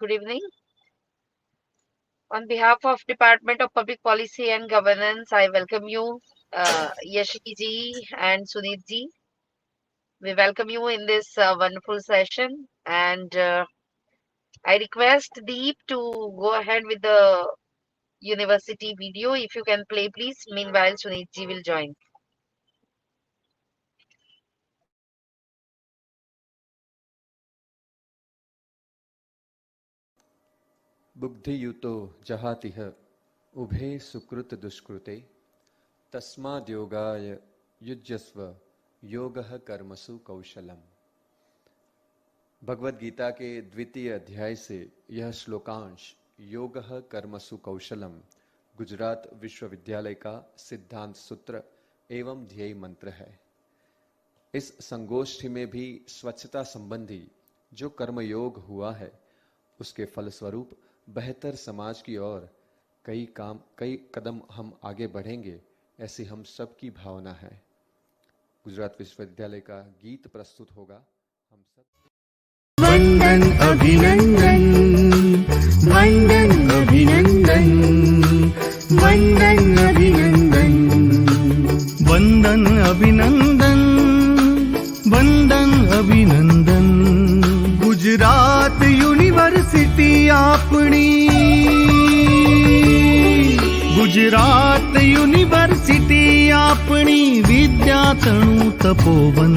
Good evening. On behalf of Department of Public Policy and Governance, I welcome you, Yashiki ji and Sunit ji. We welcome you in this wonderful session, and I request Deep to go ahead with the university video. If you can play, please. Meanwhile, Sunit ji will join. बुद्धियुतो जहातिह उभे सुकृत दुष्कृते तस्माद्योगाय युज्यस्व योगः कर्मसु कौशलम। भगवद गीता के द्वितीय अध्याय से यह श्लोकांश योगः कर्मसु कौशलम गुजरात विश्वविद्यालय का सिद्धांत सूत्र एवं ध्येय मंत्र है। इस संगोष्ठी में भी स्वच्छता संबंधी जो कर्मयोग हुआ है उसके फलस्वरूप बेहतर समाज की ओर कई कदम हम आगे बढ़ेंगे, ऐसी हम सब की भावना है। गुजरात विश्वविद्यालय का गीत प्रस्तुत होगा। हम सब वंदन अभिनंदन, वंदन अभिनंदन, वंदन अभिनंदन, वंदन अभिनंदन, वंदन अभिनंदन। गुजरात यूनिवर्सिटी आपणी, गुजरात यूनिवर्सिटी आपणी विद्या तणु तपोवन।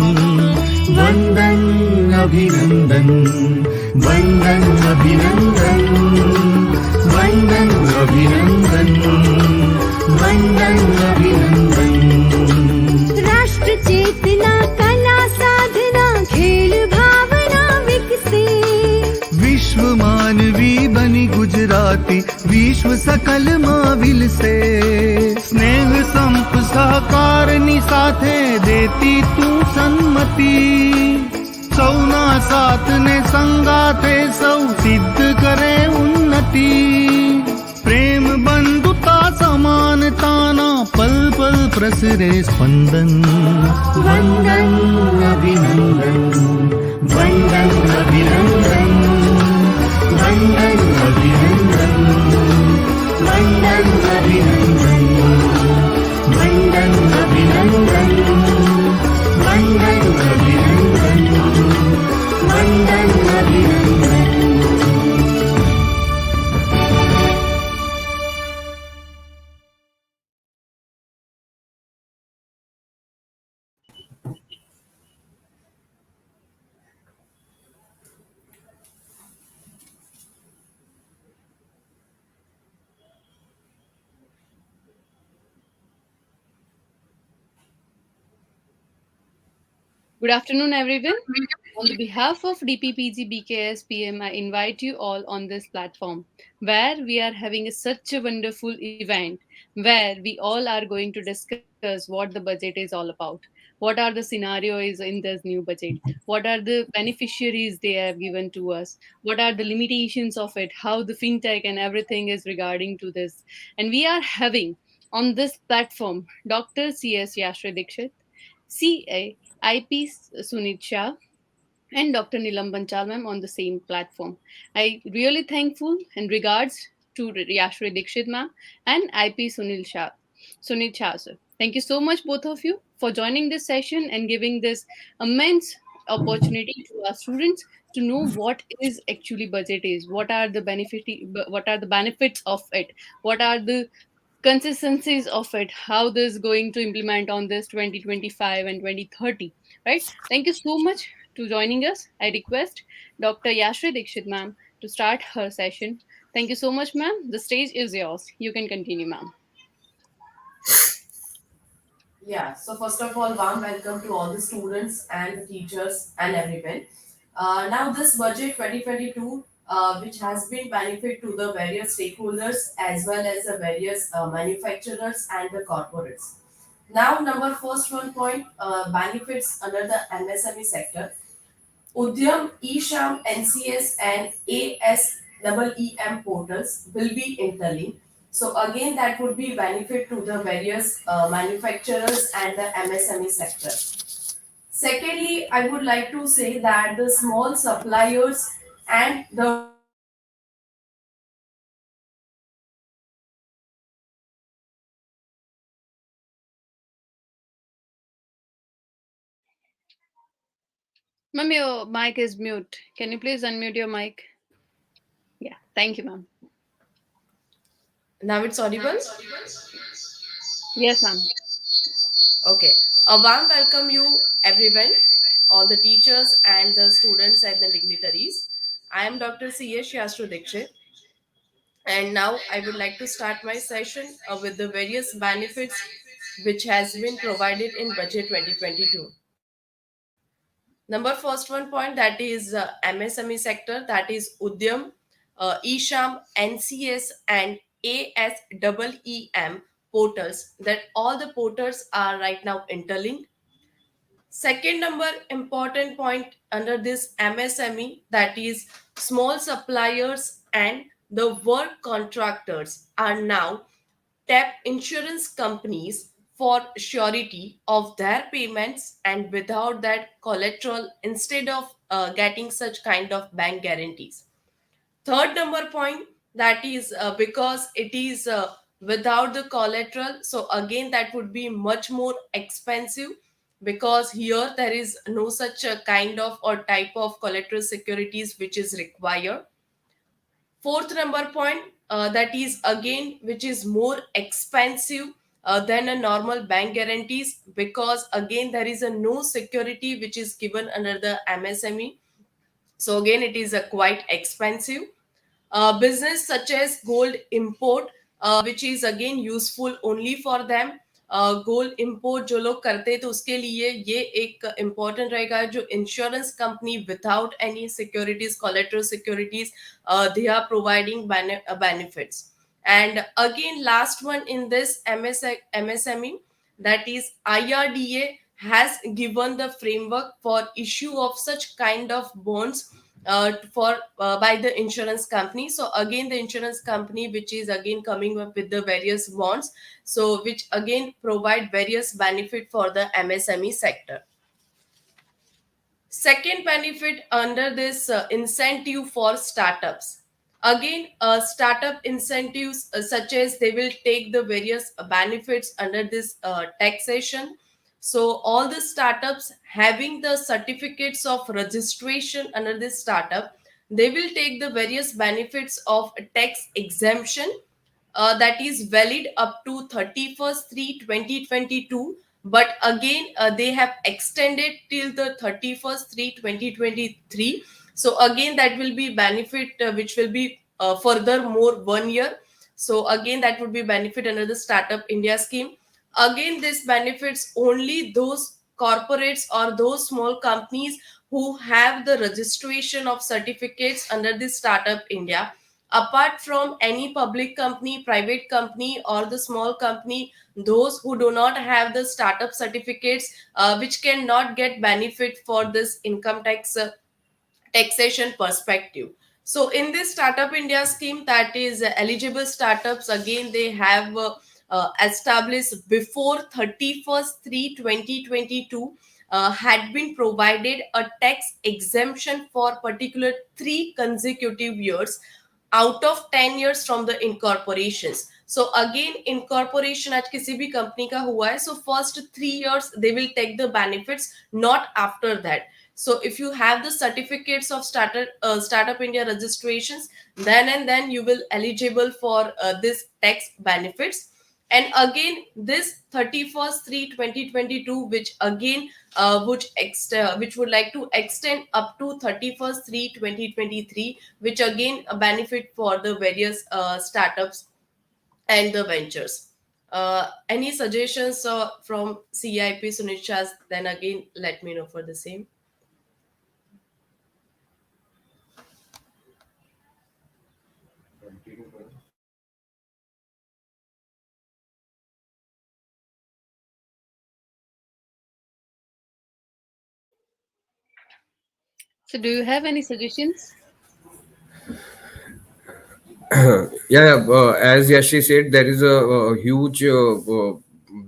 वंदन अभिनंदन, वंदन अभिनंदन, वंदन अभिनंदन, वंदन अभिनंदन। राष्ट्र चेतना कला साधना खेल भावना विकसे, विश्व मानवी बनी गुजराती विश्व सकल માં વિલસે। સ્નેહ સંપ સહકારની સાથે દેતી તું સન્મતિ, સૌના સાથને સંગાથે સૌ સિદ્ધ કરે ઉન્નતિ। પ્રેમ બંધુતા સમાનતાના પલ પલ પ્રસરે સ્પંદન। વંદન અભિનંદન, વંદન અભિનંદન, वंदन अभिनंदन, वंदन अभिनंदन, वंदन अभिनंदन, वंदन अभिनंदन, वंदन अभिनंदन। Good afternoon, everyone. On behalf of DPPG BKS PM, I invite you all on this platform where we are having such a wonderful event where we all are going to discuss what the budget is all about. What are the scenarios in this new budget? What are the beneficiaries they have given to us? What are the limitations of it? How the fintech and everything is regarding to this? And we are having on this platform Dr. C.S. Yashra Dikshit, CA IP Sunit Shah, and Dr. Nilam Banchal ma'am on the same platform. I really thankful and regards to Yashri Dikshit ma'am and IP Sunil Shah sir. Thank you so much both of you for joining this session and giving this immense opportunity to our students to know what is actually budget is, what are the benefits of it, what are the consistencies of it, how this is going to implement on this 2025 and 2030, right? Thank you so much to joining us. I request Dr. Yashri Dikshit ma'am to start her session. Thank you so much, ma'am. The stage is yours. You can continue, ma'am. Yeah, so first of all, warm welcome to all the students and the teachers and everyone. Now, this budget 2022, which has been benefit to the various stakeholders as well as the various manufacturers and the corporates. Now, number first one point benefits under the MSME sector. Udyam, eSham, NCS, and ASEEM portals will be interlinked. So again, that would be benefit to the various manufacturers and the MSME sector. Secondly, I would like to say that the small suppliers and the Ma'am, your mic is mute. Can you please unmute your mic? Yeah, thank you, ma'am. Now it's audible? Yes, ma'am. Okay. A warm welcome you everyone, all the teachers and the students and the dignitaries. I am Dr. C.S. Shastru Dikshit, and now I would like to start my session with the various benefits which has been provided in Budget 2022. Number first one point, that is MSME sector, that is Udyam, eSham, NCS and ASEEM portals, that all the portals are right now interlinked. Second number important point under this MSME, that is small suppliers and the work contractors are now tap insurance companies for surety of their payments and without that collateral instead of getting such kind of bank guarantees. Third number point, that is because it is without the collateral, so again that would be much more expensive, because here there is no such a kind of or type of collateral securities which is required. Fourth number point, that is again which is more expensive than a normal bank guarantees, because again there is a no security which is given under the MSME, so again it is a quite expensive. Business such as gold import, which is again useful only for them. Gold import जो लोग करते तो उसके लिए ये एक important रहेगा, जो insurance company without any securities collateral securities they are providing benefits. And again last one in this MSME, that is IRDA has given the framework for issue of such kind of bonds for by the insurance company. So again the insurance company which is again coming up with the various bonds, so which again provide various benefit for the MSME sector. Second benefit under this incentive for startups. Again, startup incentives such as they will take the various benefits under this taxation. So all the startups having the certificates of registration under this startup, they will take the various benefits of tax exemption that is valid up to 31st 3 2022, but again they have extended till the 31st 3 2023. So again that will be benefit which will be further more 1 year. So again that would be benefit under the Startup India scheme. Again this benefits only those corporates or those small companies who have the registration of certificates under the Startup India. Apart from any public company, private company or the small company, those who do not have the startup certificates, which cannot get benefit for this income tax taxation perspective. So in this Startup India scheme, that is eligible startups, again they have established before 31st 3 2022, had been provided a tax exemption for particular 3 consecutive years out of 10 years from the incorporations. So again incorporation आज किसी भी company का हुआ है, so first 3 years they will take the benefits, not after that. So if you have the certificates of Startup India registrations, then and then you will eligible for this tax benefits. And again this 31st 3 2022, which again which would like to extend up to 31st 3 2023, which again a benefit for the various startups and the ventures. Any suggestions from CIP Sunit, then again let me know for the same. So, do you have any suggestions? Yeah, as Yashi said, there is a huge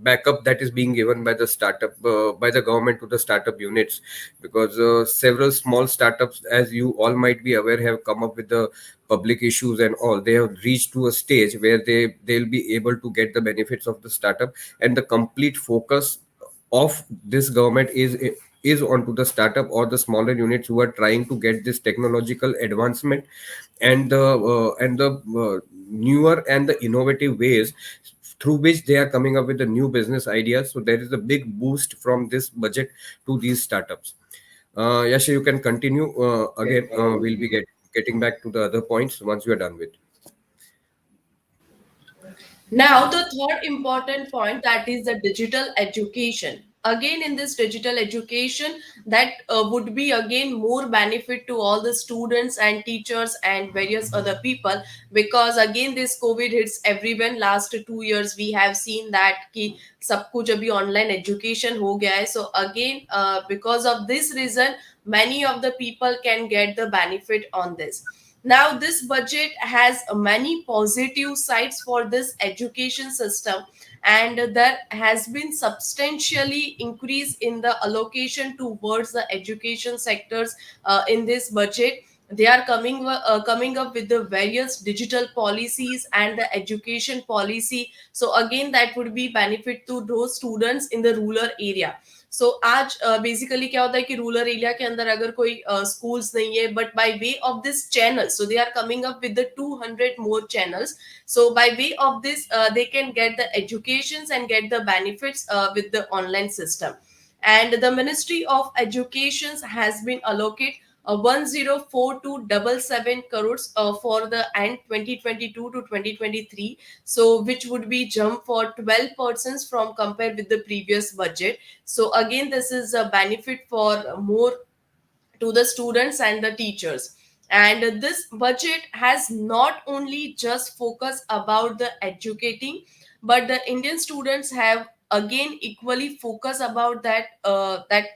backup that is being given by the startup, by the government to the startup units, because several small startups, as you all might be aware, have come up with the public issues and all. They have reached to a stage where they'll be able to get the benefits of the startup, and the complete focus of this government is is onto the startup or the smaller units who are trying to get this technological advancement and the newer and the innovative ways through which they are coming up with the new business ideas. So there is a big boost from this budget to these startups. Yasha, you can continue. Again, we'll be getting back to the other points once we are done with. Now, the third important point, that is the digital education. Again, in this digital education, that would be again more benefit to all the students and teachers and various other people, because again this COVID hits everyone. Last 2 years we have seen that कि सब कुछ अभी online education हो गया है. So again, because of this reason, many of the people can get the benefit on this. Now this budget has many positive sides for this education system, and there has been substantially increase in the allocation towards the education sectors in this budget. They are coming up with the various digital policies and the education policy. So again, that would be benefit to those students in the rural area. सो आज basically क्या होता है कि rural area के अंदर अगर कोई schools नहीं है, but by way of this channel, so they are coming up with the 200 more channels. So by way of this, they can get the educations and get the benefits with the online system. And the Ministry of Education has been allocated 104277 crores for the end 2022 to 2023, so which would be jump for 12% from compared with the previous budget. So again, this is a benefit for more to the students and the teachers. And this budget has not only just focused about the educating, but the Indian students have again equally focus about that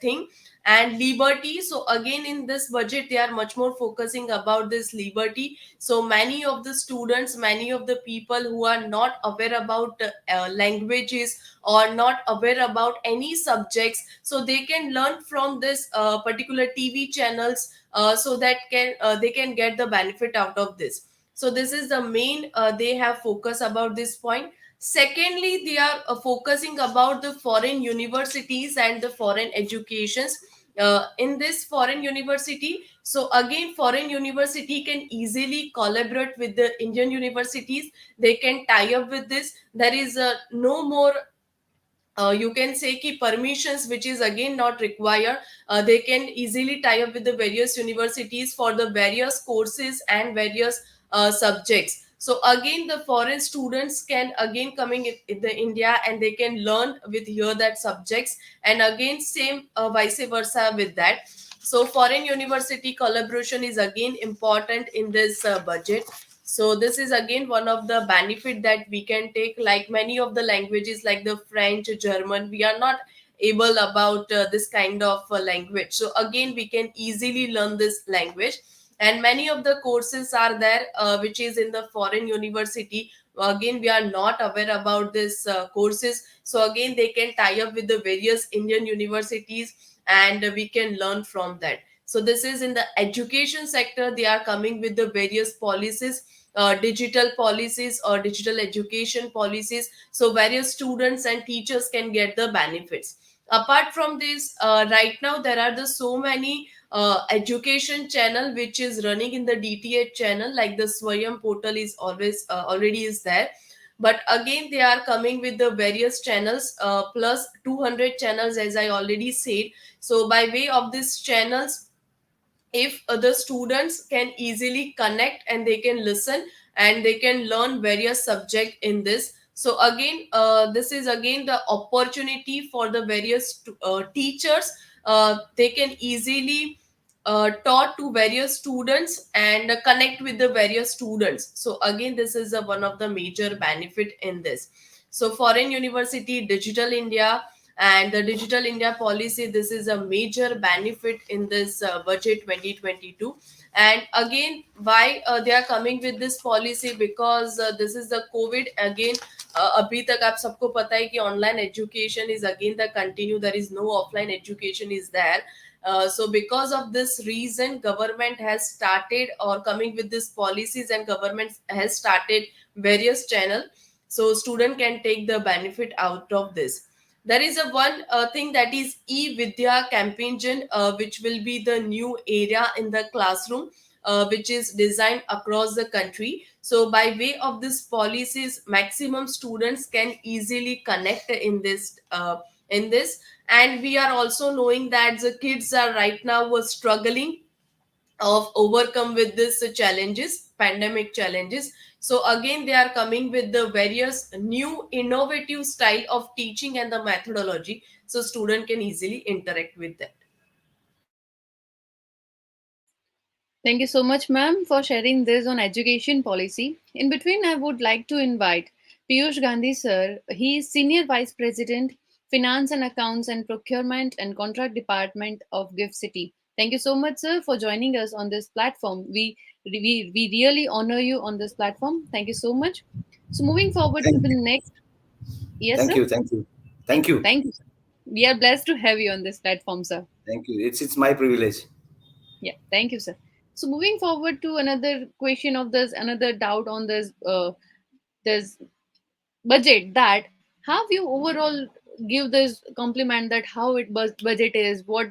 thing and liberty. So again, in this budget they are much more focusing about this liberty. So many of the students, many of the people who are not aware about languages or not aware about any subjects, so they can learn from this particular TV channels, so that can they can get the benefit out of this. So this is the main they have focus about this point. Secondly, they are focusing about the foreign universities and the foreign educations. In this foreign university, so again foreign university can easily collaborate with the Indian universities. They can tie up with this. There is no more you can say ki permissions, which is again not required. They can easily tie up with the various universities for the various courses and various subjects. So again, the foreign students can again coming in the India and they can learn with here that subjects, and again same vice versa with that. So foreign university collaboration is again important in this budget. So this is again one of the benefit that we can take. Like many of the languages like the French, German, we are not able about this kind of language. So again, we can easily learn this language. And many of the courses are there which is in the foreign university. Again, we are not aware about this courses. So again, they can tie up with the various Indian universities and we can learn from that. So this is in the education sector. They are coming with the various policies, digital policies or digital education policies, so various students and teachers can get the benefits. Apart from this, right now there are the so many education channel which is running in the DTH channel, like the Swayam portal is always already is there. But again, they are coming with the various channels plus 200 channels, as I already said. So by way of these channels, if the students can easily connect and they can listen and they can learn various subject in this. So again, this is again the opportunity for the various teachers. They can easily taught to various students and connect with the various students. So again, this is one of the major benefit in this. So foreign university, digital India, and the digital India policy, this is a major benefit in this budget 2022. And again, why they are coming with this policy? Because this is the COVID again. अभी तक आप सबको पता है कि online education is again the continue. There is no offline education is there. So because of this reason, government has started or coming with these policies, and government has started various channel, so student can take the benefit out of this. There is a one thing that is e-vidya campaign, which will be the new area in the classroom, which is designed across the country. So by way of this policies, maximum students can easily connect in this. And we are also knowing that the kids are right now were struggling of overcome with this challenges, pandemic challenges. So again they are coming with the various new innovative style of teaching and the methodology, so student can easily interact with that. Thank you so much, ma'am, for sharing this on education policy. In between, I would like to invite Piyush Gandhi, sir. He is Senior Vice President, Finance and Accounts and Procurement and Contract Department of GIFT City. Thank you so much, sir, for joining us on this platform. We really honor you on this platform. Thank you so much. So, moving forward to Thank the you. next. Yes, Thank sir. you. Thank you. Thank you. Thank you, sir. We are blessed to have you on this platform, sir. Thank you. It's my privilege. Yeah, thank you, sir. So moving forward to another question of this, another doubt on this budget, that have you overall give this compliment that how budget is, what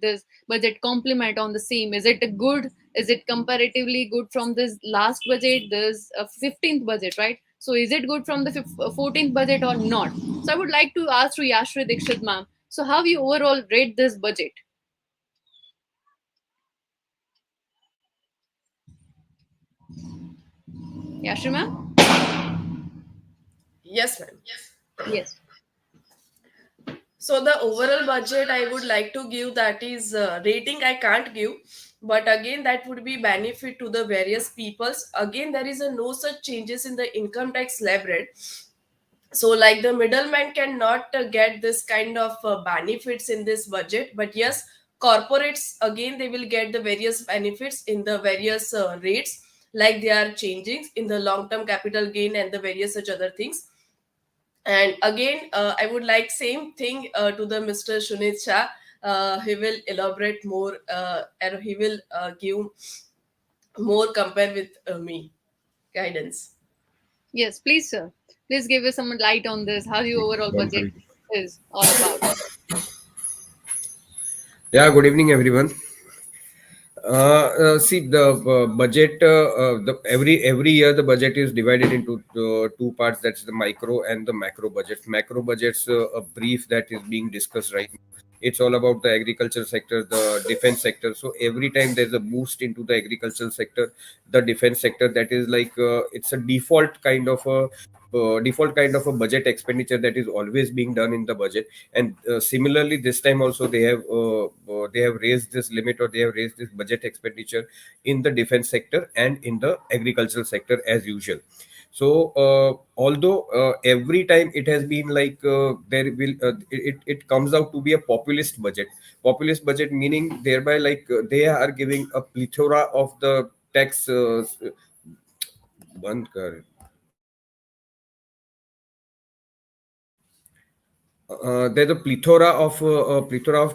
this budget compliment on the same? Is it a good? Is it comparatively good from this last budget? This 15th budget, right? So is it good from the 14th budget or not? So I would like to ask to Yashri Dikshit, ma'am. So how you overall rate this budget, Yashri, ma'am? Yes, ma'am. Yes. So the overall budget I would like to give, that is rating I can't give, but again that would be benefit to the various peoples. Again there is a no such changes in the income tax level, so like the middleman cannot get this kind of benefits in this budget. But yes, corporates again they will get the various benefits in the various rates, like they are changing in the long term capital gain and the various such other things. And again I would like same thing to the Mr. Shunit Shah. He will elaborate more, and he will give more compare with me guidance. Yes, please, sir. Please give us some light on this, how the overall budget is all about. Yeah, good evening, everyone. See the budget. Every year the budget is divided into two parts. That's the micro and the macro budget. Macro budget's a brief that is being discussed right now. It's all about the agriculture sector, the defense sector. So every time there's a boost into the agricultural sector, the defense sector, that is like it's a default kind of a budget expenditure that is always being done in the budget. And similarly this time also they have raised this limit, or they have raised this budget expenditure in the defense sector and in the agricultural sector as usual. So although every time it has been like it comes out to be a populist budget, meaning thereby like they are giving a plethora of the tax बंद कर there's a plethora of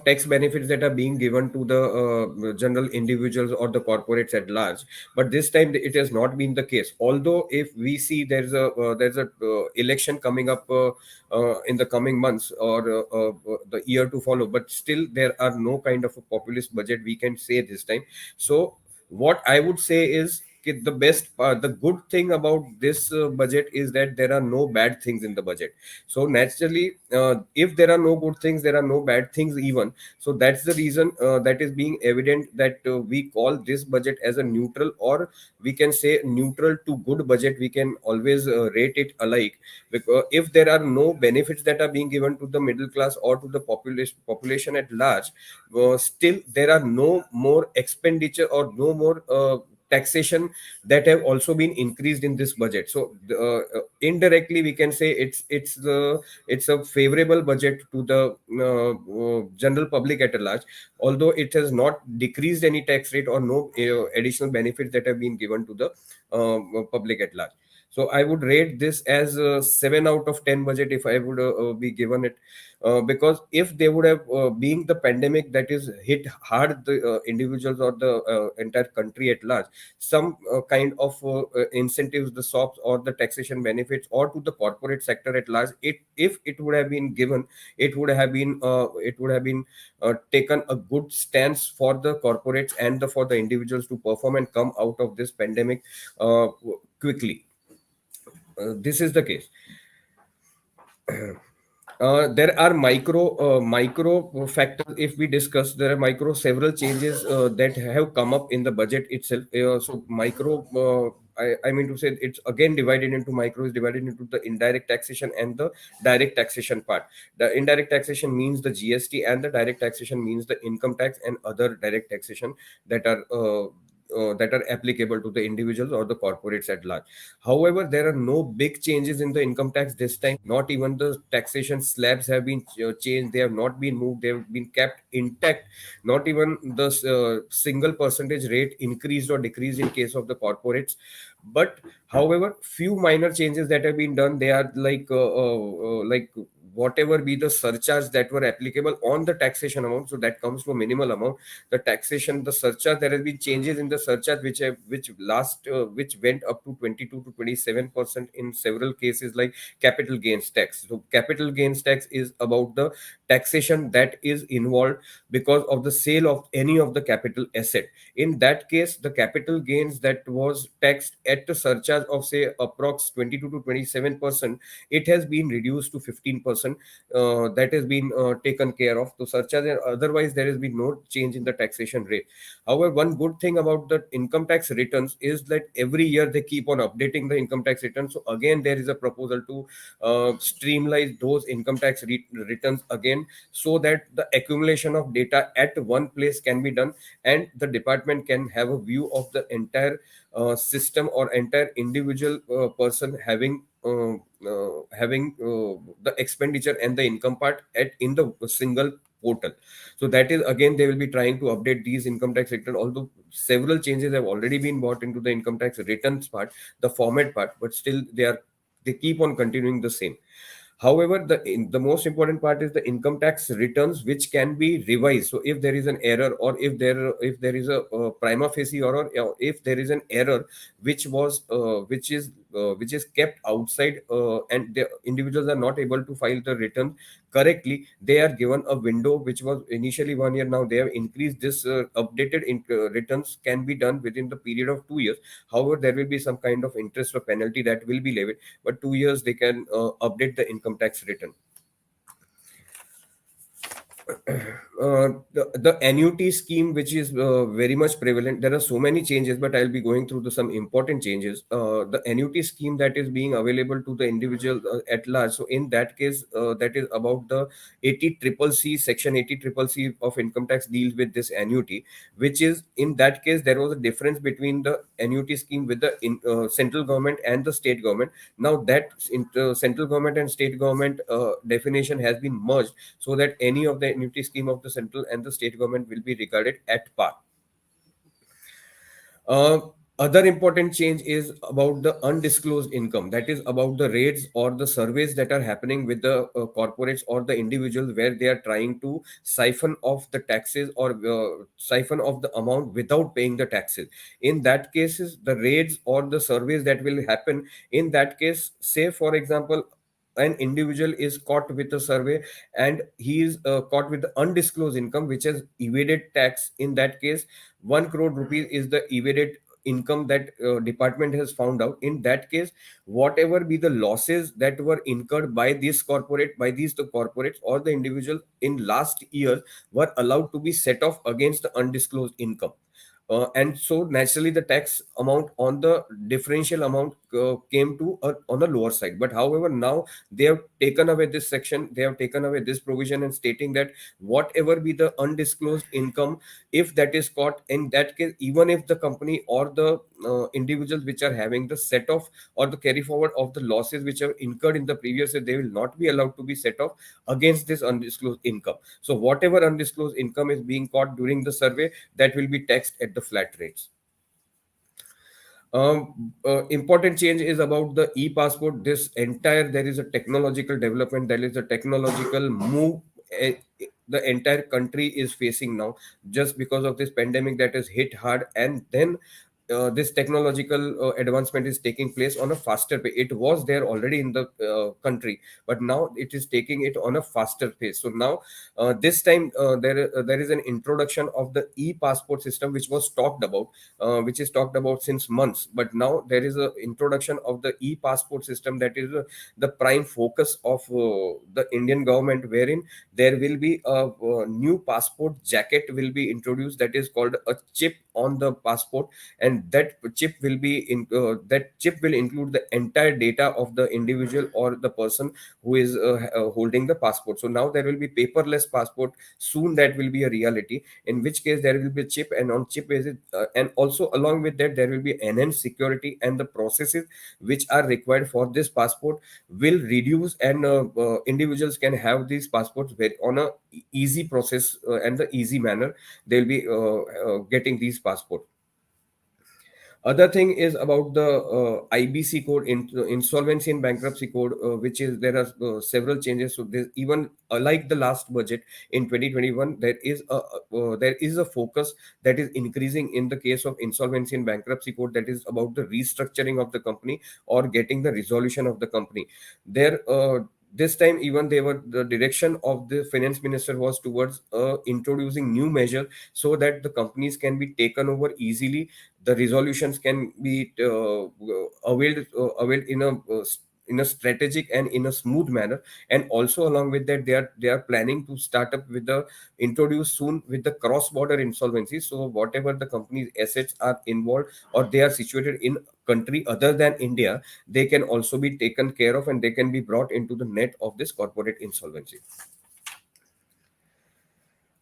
tax benefits that are being given to the general individuals or the corporates at large. But this time it has not been the case. Although if we see there's a election coming up in the coming months, or the year to follow, but still there are no kind of a populist budget we can say this time. So what I would say is the good thing about this budget is that there are no bad things in the budget. So naturally, if there are no good things, there are no bad things even. So that's the reason that is being evident that we call this budget as a neutral, or we can say neutral to good budget. We can always rate it alike, because if there are no benefits that are being given to the middle class or to the population at large, still there are no more expenditure or no more taxation that have also been increased in this budget. So indirectly we can say it's a favorable budget to the general public at a large, although it has not decreased any tax rate or no additional benefits that have been given to the public at large. So I would rate this as a 7 out of 10 budget if I would be given it. Because if they would have, being the pandemic that is hit hard the individuals or the entire country at large, some kind of incentives, the SOPs or the taxation benefits, or to the corporate sector at large, if it would have been given, it would have been taken a good stance for the corporates and for the individuals to perform and come out of this pandemic quickly. This is the case. There are micro factors. If we discuss, there are micro several changes that have come up in the budget itself. So micro, I mean to say, it's again divided into micro, is divided into the indirect taxation and the direct taxation part. The indirect taxation means the GST, and the direct taxation means the income tax and other direct taxation that are that are applicable to the individuals or the corporates at large. However, there are no big changes in the income tax this time. Not even the taxation slabs have been changed. They have not been moved. They have been kept intact. Not even the single percentage rate increased or decreased in case of the corporates. But however, few minor changes that have been done. They are like whatever be the surcharge that were applicable on the taxation amount. So that comes to a minimal amount. The taxation, the surcharge, there has been changes in the surcharge which went up to 22 to 27% in several cases, like capital gains tax. So capital gains tax is about the taxation that is involved because of the sale of any of the capital asset. In that case, the capital gains that was taxed at the surcharge of say approx 22 to 27%, it has been reduced to 15%. That has been taken care of. So surcharge, and otherwise there has been no change in the taxation rate. However, one good thing about the income tax returns is that every year they keep on updating the income tax returns. So again, there is a proposal to streamline those income tax returns again, so that the accumulation of data at one place can be done, and the department can have a view of the entire system or entire individual person having the expenditure and the income part at in the single portal. So that is again, they will be trying to update these income tax return, although several changes have already been brought into the income tax returns part, the format part, but still they keep on continuing the same. However, the most important part is the income tax returns, which can be revised. So if there is an error, or if there is a prima facie, or if there is an error which is kept outside, and the individuals are not able to file the return correctly, they are given a window which was initially 1 year. Now they have increased this. Returns can be done within the period of 2 years. However, there will be some kind of interest or penalty that will be levied, but 2 years they can update the income tax return. The annuity scheme, which is very much prevalent, there are so many changes, but I'll be going through some important changes. The annuity scheme that is being available to the individual at large. So in that case, that is about the 80CCC, section 80CCC of income tax deals with this annuity, which is, in that case, there was a difference between the annuity scheme with the central government and the state government. Now that central government and state government definition has been merged, so that any of the annuity scheme of the central and the state government will be regarded at par. Other important change is about the undisclosed income. That is about the raids or the surveys that are happening with the corporates or the individuals, where they are trying to siphon off the taxes, or siphon off the amount without paying the taxes. In that cases, the raids or the surveys that will happen, in that case, say for example, an individual is caught with a survey, and he is caught with the undisclosed income which has evaded tax. In that case, 1 crore rupees is the evaded income that department has found out. In that case, whatever be the losses that were incurred by these the corporates or the individual in last year, were allowed to be set off against the undisclosed income. And so naturally the tax amount on the differential amount came to on a lower side. But however, now they have taken away this section, they have taken away this provision, and stating that whatever be the undisclosed income, if that is caught, in that case, even if the company or the individuals which are having the set off or the carry forward of the losses which have incurred in the previous year, they will not be allowed to be set off against this undisclosed income. So whatever undisclosed income is being caught during the survey, that will be taxed at the flat rates. Important change is about the e-passport. This entire there is a technological development, there is a technological move. eh, the entire country is facing now just because of this pandemic that has hit hard, and then this technological advancement is taking place on a faster pace. It was there already in the country, but now it is taking it on a faster pace. So now this time there is an introduction of the e-passport system, which is talked about since months. But now there is a introduction of the e-passport system that is the prime focus of the Indian government, wherein there will be a new passport jacket will be introduced, that is called a chip on the passport, and that chip will include the entire data of the individual or the person who is holding the passport. So now there will be paperless passport. Soon that will be a reality, in which case there will be a chip, and on chip basis, and also along with that there will be enhanced security, and the processes which are required for this passport will reduce, and individuals can have these passports very on a easy process, and the easy manner they'll be getting these passports. Other thing is about the IBC code, insolvency and bankruptcy code, which is there are several changes. So there's even like the last budget in 2021, there is a focus that is increasing in the case of insolvency and bankruptcy code, that is about the restructuring of the company or getting the resolution of the company. There this time even they were the direction of the finance minister was towards introducing new measure so that the companies can be taken over easily, the resolutions can be availed in a strategic and in a smooth manner. And also along with that they are planning to start up with the introduce soon with the cross border insolvency. So whatever the company's assets are involved or they are situated in country other than India, they can also be taken care of, and they can be brought into the net of this corporate insolvency.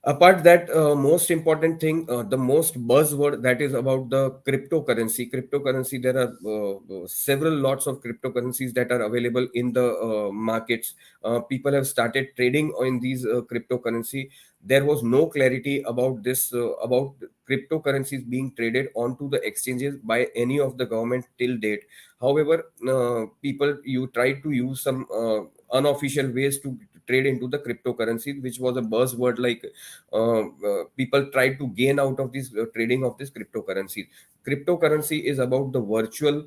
Apart that, most important thing, the most buzzword, that is about the cryptocurrency. There are several lots of cryptocurrencies that are available in the markets. People have started trading in these cryptocurrency. There was no clarity about this about cryptocurrencies being traded onto the exchanges by any of the government till date. However, people you try to use some unofficial ways to trade into the cryptocurrency, which was a buzzword, like people try to gain out of this trading of this cryptocurrency. Cryptocurrency is about the virtual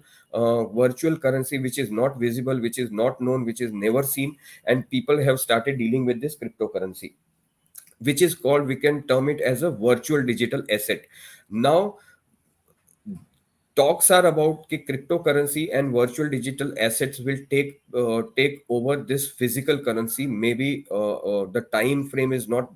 currency, which is not visible, which is not known, which is never seen, and people have started dealing with this cryptocurrency, which is called, we can term it as a virtual digital asset. Now talks are about कि cryptocurrency and virtual digital assets will take over this physical currency. Maybe the time frame is not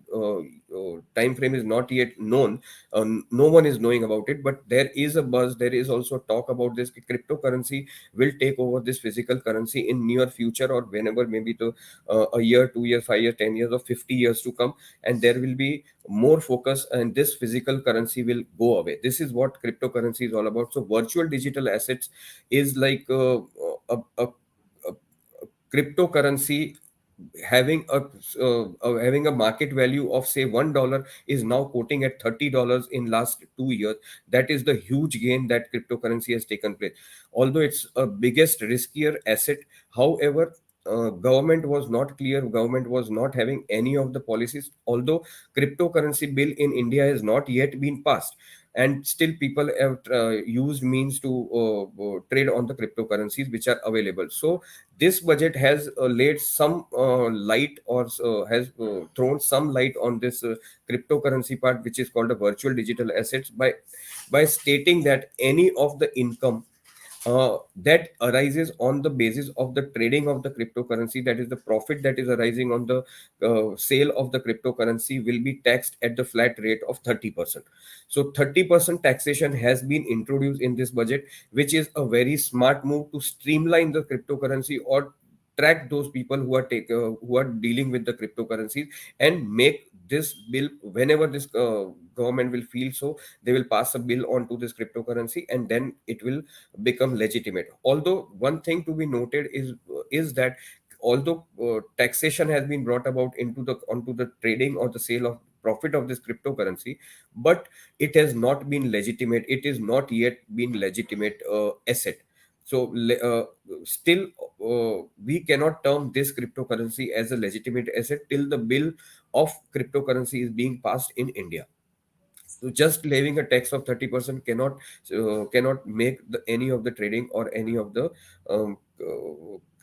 yet known. No one is knowing about it, but there is a buzz. There is also talk about this कि cryptocurrency will take over this physical currency in near future, or whenever, maybe to a year, 2 years, 5 years, 10 years, or 50 years to come, and there will be more focus, and this physical currency will go away. This is what cryptocurrency is all about. So virtual digital assets is like a cryptocurrency having a market value of say $1 is now quoting at $30 in last 2 years. That is the huge gain that cryptocurrency has taken place. Although it's a biggest riskier asset, however, government was not clear, government was not having any of the policies. Although cryptocurrency bill in India has not yet been passed, and still people have used means to trade on the cryptocurrencies which are available. So this budget has laid some light, or has thrown some light on this cryptocurrency part, which is called a virtual digital assets, by stating that any of the income that arises on the basis of the trading of the cryptocurrency, that is the profit that is arising on the sale of the cryptocurrency, will be taxed at the flat rate of 30%. So 30% taxation has been introduced in this budget, which is a very smart move to streamline the cryptocurrency, or track those people who are dealing with the cryptocurrencies, and make this bill whenever this government will feel so, they will pass a bill onto this cryptocurrency, and then it will become legitimate. Although one thing to be noted is that although taxation has been brought about onto the trading or the sale of profit of this cryptocurrency, but it has not been legitimate. It is not yet been legitimate asset. So still we cannot term this cryptocurrency as a legitimate asset till the bill of cryptocurrency is being passed in India. So just levying a tax of 30% cannot make any of the trading or any of the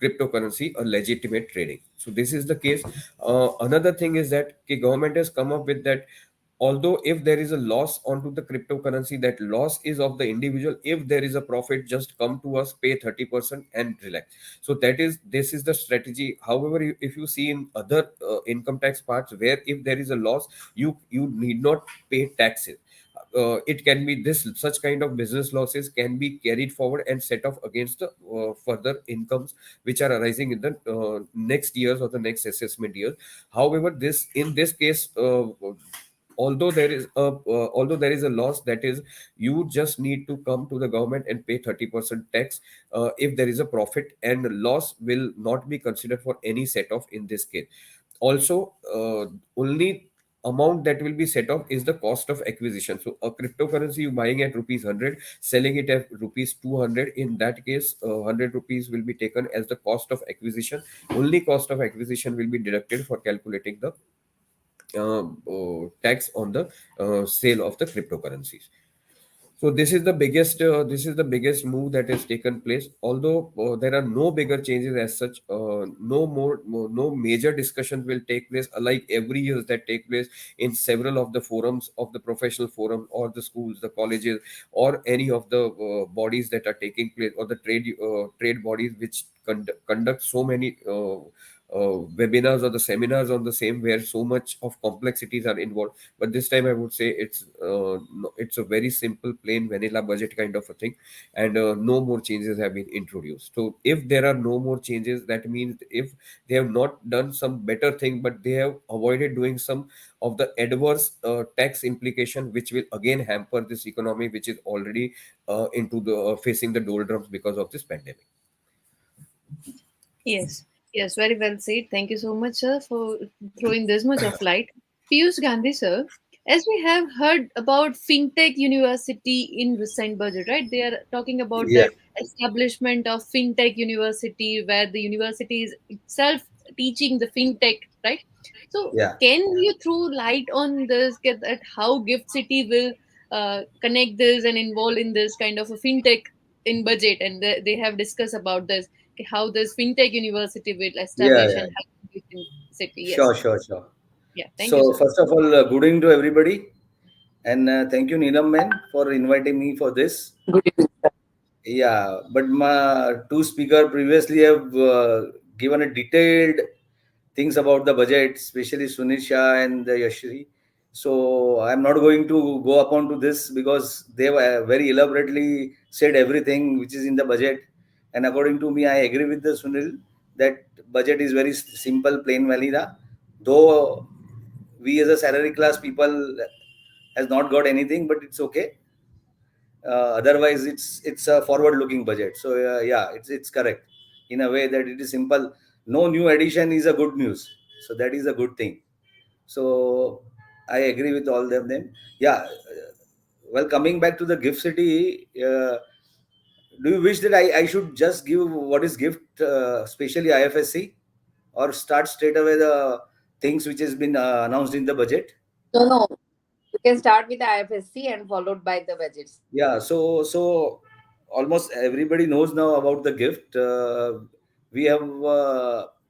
cryptocurrency a legitimate trading. So this is the case. Another thing is that the government has come up with that, although if there is a loss onto the cryptocurrency, that loss is of the individual. If there is a profit, just come to us, pay 30% and relax. So this is the strategy. However, if you see in other income tax parts, where if there is a loss, you need not pay taxes. It can be this such kind of business losses can be carried forward and set off against the further incomes which are arising in the next years or the next assessment years. However, this in this case, although there is a loss, that is, you just need to come to the government and pay 30% tax. If there is a profit, and loss will not be considered for any set off in this case. Also, only amount that will be set off is the cost of acquisition. So a cryptocurrency you buying at rupees 100, selling it at rupees 200, in that case 100 rupees will be taken as the cost of acquisition. Only cost of acquisition will be deducted for calculating the tax on the sale of the cryptocurrencies. So this is the biggest move that has taken place. Although there are no bigger changes as such, no major discussions will take place, like every year that take place in several of the forums of the professional forum or the schools, the colleges, or any of the bodies that are taking place, or the trade bodies which conduct so many webinars or the seminars on the same, where so much of complexities are involved. But this time I would say it's a very simple plain vanilla budget kind of a thing, and no more changes have been introduced. So if there are no more changes, that means if they have not done some better thing, but they have avoided doing some of the adverse tax implication, which will again hamper this economy, which is already into the facing the doldrums because of this pandemic. Yes, yes, very well said. Thank you so much, sir, for throwing this much of light. Piyush Gandhi, sir, as we have heard about FinTech University in recent budget, right? They are talking about Yeah, that establishment of FinTech University, where the university is itself teaching the FinTech, right? So, yeah. can you throw light on this, get that how Gift City will connect this and involve in this kind of a FinTech in budget? And they have discussed about this, how this fintech university will Yeah, establish yeah. and help in city. Yes. Sure, sure, sure. Yeah. Thank you, So sir. first of all, good evening to everybody, and thank you, Neelam man, for inviting me for this. Yeah, but my two speaker previously have given a detailed things about the budget, especially Sunil Shah and Yashri. So I'm not going to go upon to this because they have very elaborately said everything which is in the budget. And according to me, I agree with the Sunil that budget is very simple, plain vanilla. Though we as a salary class people has not got anything, but it's okay. Otherwise, it's a forward-looking budget. So yeah, it's correct in a way that it is simple. No new addition is a good news. So that is a good thing. So I agree with all of them. Yeah. Well, coming back to the gift city, do you wish that I should just give what is gift, especially IFSC, or start straight away the things which has been announced in the budget? No, no. You can start with the IFSC and followed by the budgets. Yeah, so almost everybody knows now about the gift. We have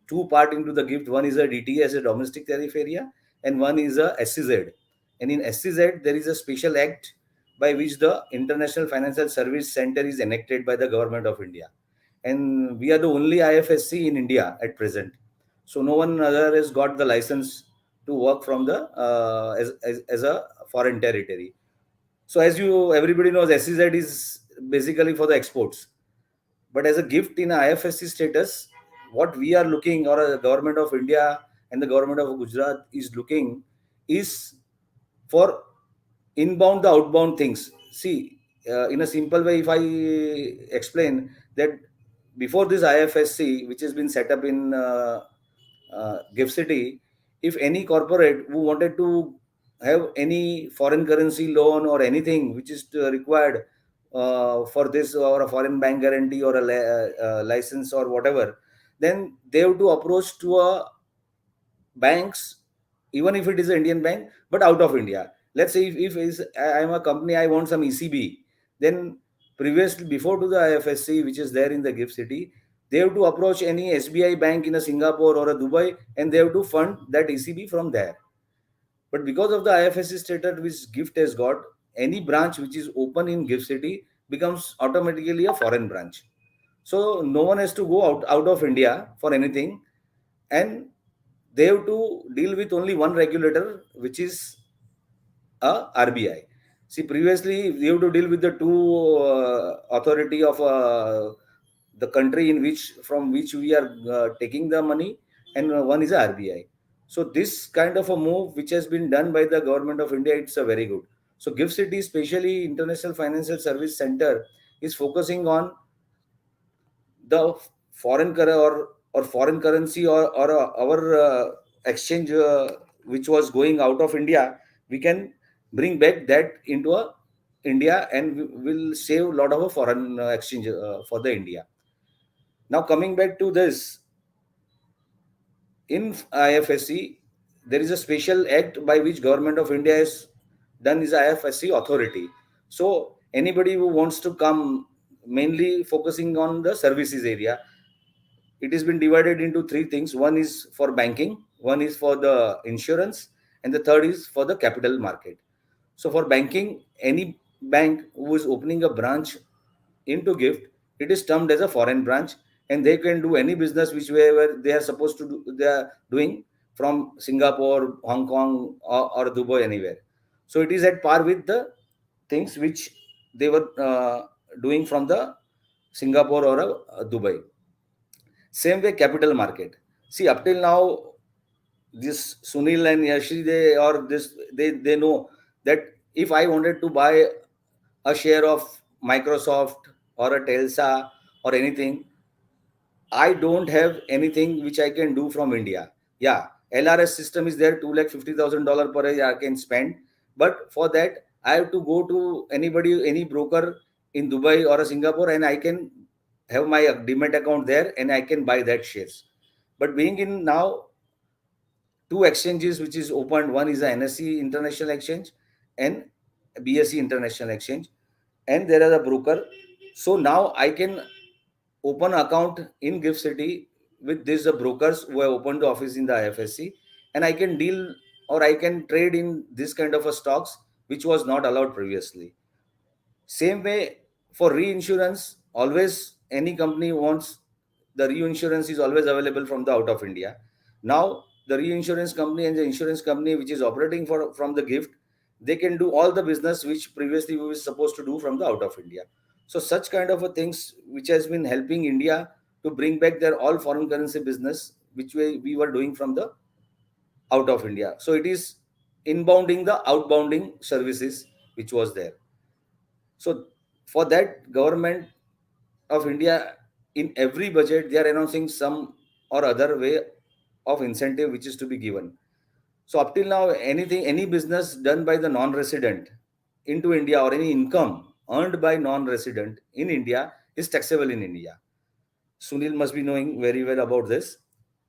two part into the gift. One is a DTA as a domestic tariff area, and one is a SCZ. And in SCZ, there is a special act by which the International Financial Service Center is enacted by the government of India, and we are the only IFSC in India at present. So no one other has got the license to work from the as a foreign territory. So as you everybody knows, SEZ is basically for the exports. But as a gift in IFSC status, what we are looking, or the government of India and the government of Gujarat is looking, is for inbound the outbound things. See, in a simple way, if I explain that before this IFSC, which has been set up in Gift City, if any corporate who wanted to have any foreign currency loan or anything which is required for this, or a foreign bank guarantee or a license or whatever, then they have to approach to a banks, even if it is an Indian bank, but out of India. Let's say if I am a company, I want some ECB, then previously before to the IFSC, which is there in the gift city, they have to approach any SBI bank in a Singapore or a Dubai, and they have to fund that ECB from there. But because of the IFSC status which gift has got, any branch which is open in gift city becomes automatically a foreign branch. So no one has to go out of India for anything, and they have to deal with only one regulator, which is a RBI. See, previously we have to deal with the two authority of the country in which from which we are taking the money, and one is a RBI. So this kind of a move which has been done by the government of India, it's a very good. So Gift City, especially International Financial Service Center, is focusing on the foreign or foreign currency, or our exchange which was going out of India, we can bring back that into India, and we will save a lot of a foreign exchange for the India. Now coming back to this, in IFSC, there is a special act by which government of India has done is IFSC authority. So anybody who wants to come, mainly focusing on the services area, it has been divided into three things. One is for banking, one is for the insurance, and the third is for the capital market. So for banking, any bank who is opening a branch into gift, it is termed as a foreign branch, and they can do any business which wherever they are supposed to do, they are doing from Singapore, Hong Kong, or Dubai, anywhere. So it is at par with the things which they were doing from the Singapore or Dubai. Same way, capital market. See, up till now, this Sunil and Yashi, they know that if I wanted to buy a share of Microsoft or a Telsa or anything, I don't have anything which I can do from India. Yeah, LRS system is there, $250,000 per year I can spend. But for that, I have to go to anybody, any broker in Dubai or a Singapore, and I can have my demat account there, and I can buy that shares. But being in now two exchanges which is opened, one is the NSE International Exchange and BSE International Exchange, and there is a broker. So now I can open account in Gift City with these brokers who have opened the office in the IFSC, and I can deal or I can trade in this kind of a stocks which was not allowed previously. Same way for reinsurance, always any company wants the reinsurance is always available from the out of India. Now the reinsurance company and the insurance company which is operating from the gift, they can do all the business which previously we were supposed to do from the out of India. So such kind of a things which has been helping India to bring back their all foreign currency business which we were doing from the out of India. So it is inbounding the outbounding services which was there. So for that, government of India in every budget they are announcing some or other way of incentive which is to be given. So up till now, any business done by the non-resident into India, or any income earned by non-resident in India is taxable in India. Sunil must be knowing very well about this.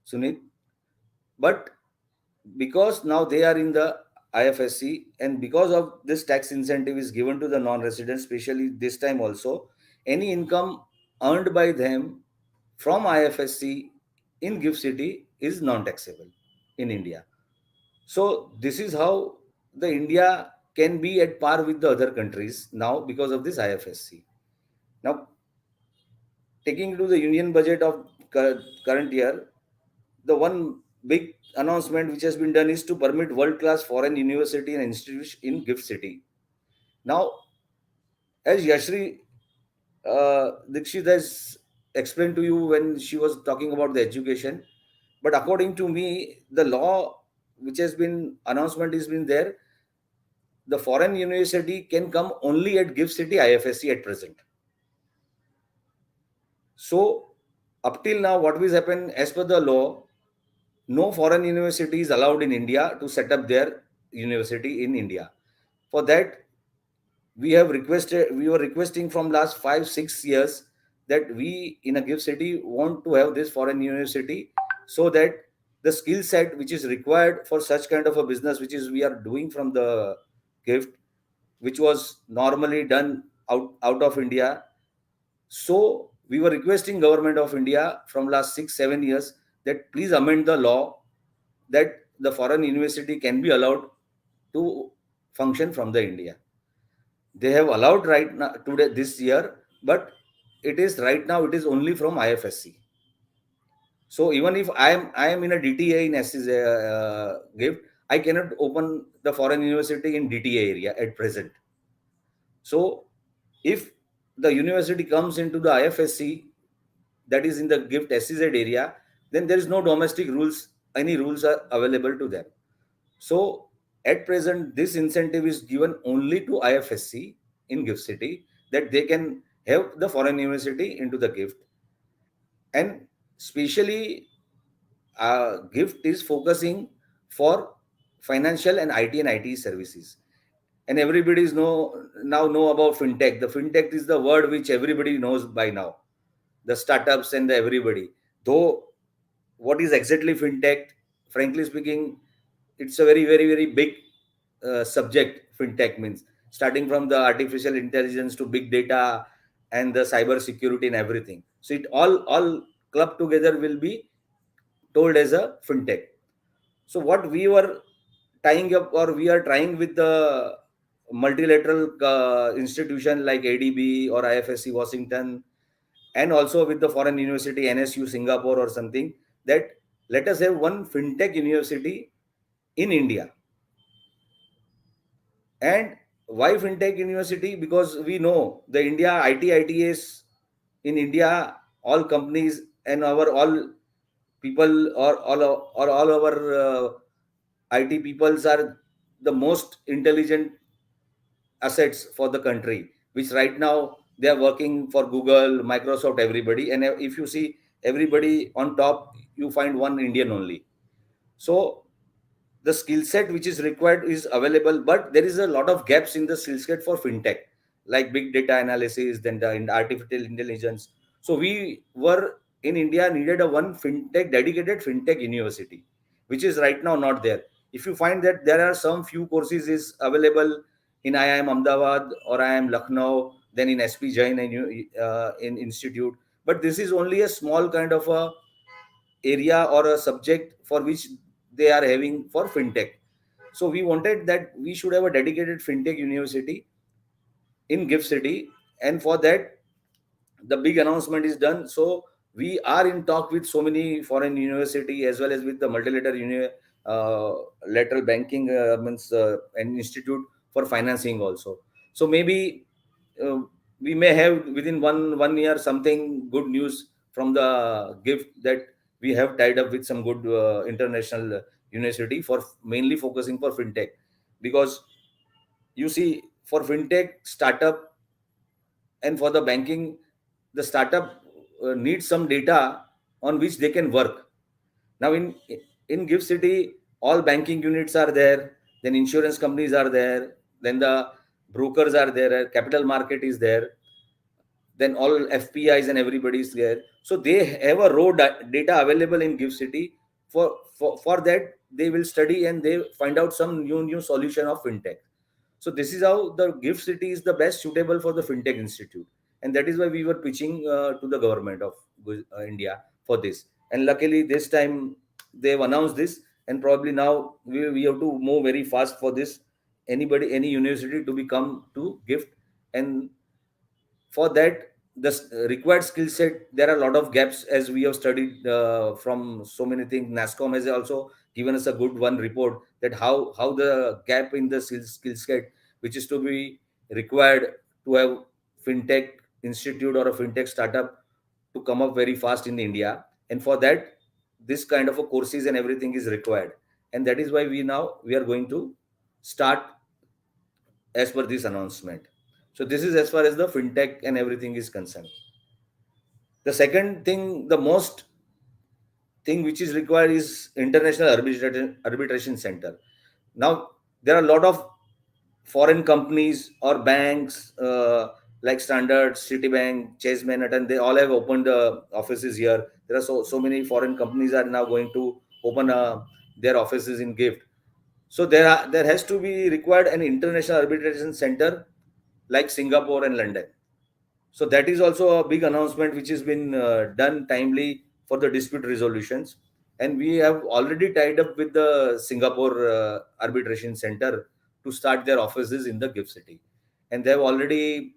Sunil, but because now they are in the IFSC, and because of this tax incentive is given to the non-residents, especially this time also, any income earned by them from IFSC in Gift City is non-taxable in India. So this is how the India can be at par with the other countries now because of this IFSC. Now, taking to the union budget of current year, the one big announcement which has been done is to permit world-class foreign university and institute in Gift City. Now, as Yashri Dikshit has explained to you when she was talking about the education, but according to me, the law which has been announcement has been there, the foreign university can come only at Gift City IFSC at present. So up till now, what will happen as per the law, no foreign university is allowed in India to set up their university in India. For that, we were requesting from last 5 6 years that we in a gift city want to have this foreign university, so that the skill set which is required for such kind of a business which is we are doing from the gift, which was normally done out of India. So we were requesting government of India from last 6 7 years that please amend the law that the foreign university can be allowed to function from the India. They have allowed right now today this year, but it is right now it is only from IFSC. So even if I am in a DTA in SC gift, I cannot open the foreign university in DTA area at present. So if the university comes into the IFSC, that is in the gift SEZ area, then there is no domestic rules, any rules are available to them. So at present, this incentive is given only to IFSC in gift city, that they can have the foreign university into the gift. And especially gift is focusing for financial and IT services. And everybody is know about fintech. The fintech is the word which everybody knows by now, the startups and the everybody. Though what is exactly fintech, frankly speaking, it's a very big subject. Fintech means starting from the artificial intelligence to big data and the cyber security and everything. So it all clubbed together will be told as a fintech. So what we were tying up, or we are trying with the multilateral institution like ADB or IFSC Washington, and also with the foreign university NSU Singapore or something, that let us have one fintech university in India. And why fintech university? Because we know the India ITs in India, all companies and our all people, or all our IT peoples are the most intelligent assets for the country, which right now they are working for Google, Microsoft, everybody. And if you see everybody on top, you find one Indian only. So the skill set which is required is available, but there is a lot of gaps in the skill set for fintech, like big data analysis, then the artificial intelligence. So we were in India needed a one fintech dedicated fintech university, which is right now not there. If you find that there are some few courses is available in IIM Ahmedabad or IIM Lucknow, then in SP Jain and in institute, but this is only a small kind of a area or a subject for which they are having for fintech. So we wanted that we should have a dedicated fintech university in gift city, and for that the big announcement is done. So we are in talk with so many foreign university as well as with the multilateral uh, lateral banking means an institute for financing also. So maybe uh, we may have within one year something good news from the gift, that we have tied up with some good international university for mainly focusing for fintech. Because you see, for fintech startup and for the banking, the startup needs some data on which they can work. Now in gift city, all banking units are there, then insurance companies are there, then the brokers are there, capital market is there, then all FPIs and everybody is there. So they have a data available in gift city. For that they will study and they find out some new solution of fintech. So this is how the gift city is the best suitable for the fintech institute, and that is why we were pitching to the government of India for this. And luckily this time they've announced this, and probably now we have to move very fast for this. Any university to become to gift, and for that the required skill set, there are a lot of gaps, as we have studied from so many things. NASCOM has also given us a good one report, that how the gap in the skill set which is to be required to have fintech institute or a fintech startup to come up very fast in India. And for that this kind of a courses and everything is required, and that is why we are going to start as per this announcement. So this is as far as the fintech and everything is concerned. The second thing, the most thing which is required is international arbitration center. Now There are a lot of foreign companies or banks like Standard, Citibank, Chase Manhattan. They all have opened offices here. There are so many foreign companies are now going to open their offices in GIFT. So there has to be required an international arbitration center like Singapore and London. So that is also a big announcement which has been done timely for the dispute resolutions. And we have already tied up with the Singapore Arbitration Center to start their offices in the GIFT City. And they have already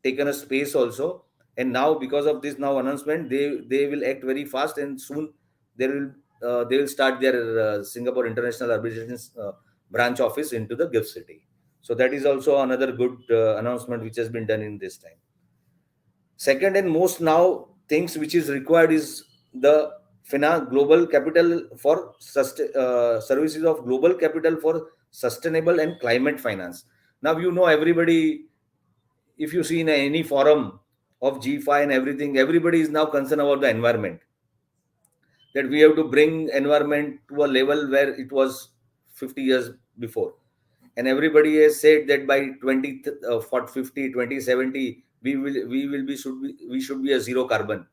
taken a space also. And now, because of this now announcement, they will act very fast, and soon they will start their Singapore International Arbitration branch office into the GIFT City. So that is also another good announcement which has been done in this time. Second and most now things which is required is the global capital for services of global capital for sustainable and climate finance. Now you know everybody, if you see in any forum of G5 and everything, everybody is now concerned about the environment. That we have to bring environment to a level where it was 50 years before, and everybody has said that by 2050 2070 we should be a zero carbon.